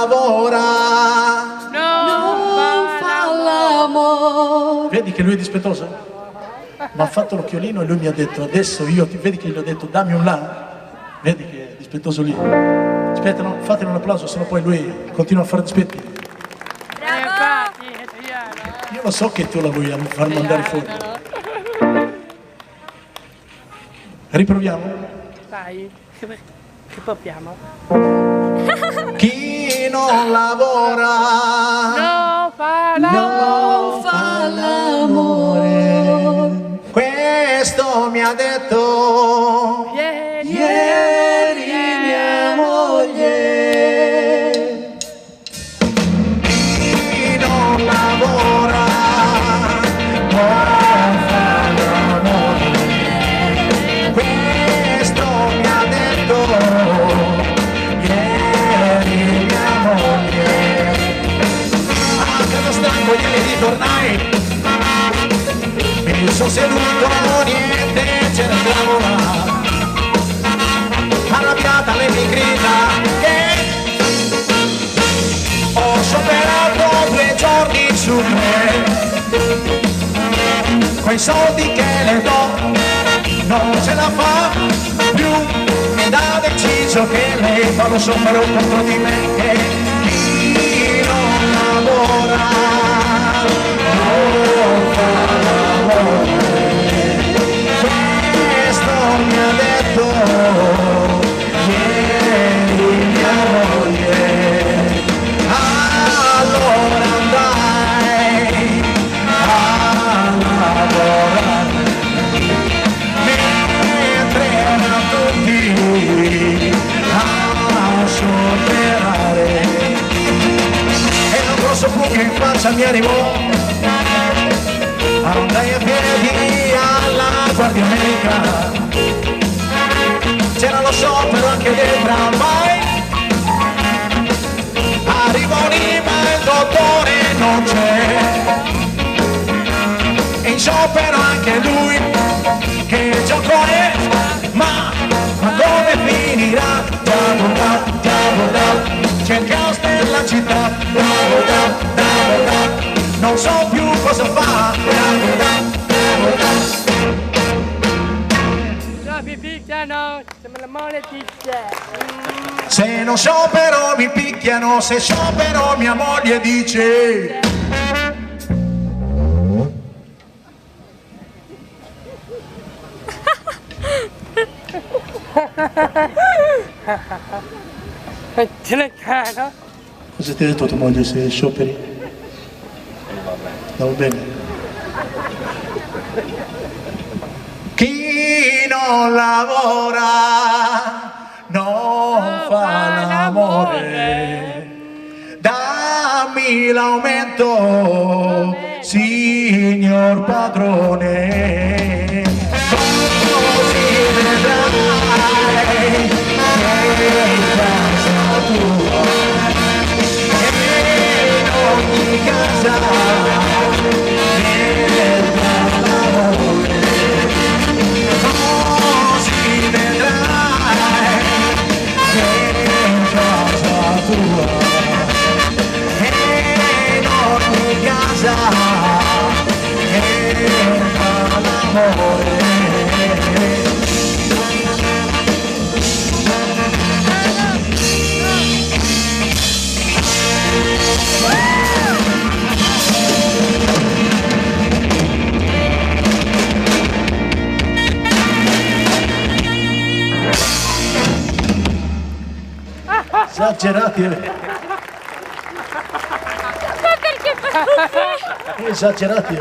lavora, non fa l'amore. Vedi che lui è dispettoso? Mi ha fatto l'occhiolino e lui mi ha detto adesso io ti vedi che gli ho detto dammi un là. Vedi che è dispettoso lì. Aspetta, no, fatelo un applauso, sennò poi lui continua a fare dispetti. Io lo so che tu la vuoi far mandare fuori. Riproviamo? Dai, che proviamo? Chi non lavora non fa l'amore. Questo mi ha detto ieri mia moglie. Chi non lavora non fa l'amore. Questo mi ha detto ieri mia moglie. Anche lo stanco ieri ritornai, mi sono seduto, niente ce ne stavo là. Arrabbiata lei mi grida che ho scioperato 2 giorni su 3. Quei soldi che le do non ce la fa più ed ha deciso che lei fa lo sciopero contro di me. Che chi non lavora non fa l'amore. Questo mi ha detto ieri mia moglie. Allora andai a lavorare mentre erano tutti a scioperare e un grosso fuoco in faccia mi arrivò. Andai a piedi alla Guardia America, c'era lo sciopero anche del tramvai. Arrivo lì ma il dottore non c'è, e in sciopero anche lui. Che gioco è? Ma come finirà? Diavola, c'è il caos nella città. Diavola, non so più cosa fa. No, mi picchiano, se me la mole picchia. Se non sciopero mi picchiano, se sciopero mia moglie dice. Ce l'hai cara? Cosa ti ha detto tua moglie se scioperi? Va bene. Chi non lavora non fa l'amore. Dammi l'aumento, signor padrone. Così vedrai che in casa tua e in ogni casa entra l'amore. Così vedrai che in casa tua e in ogni casa entra l'amore. Esagerati, Ma perché? esagerati.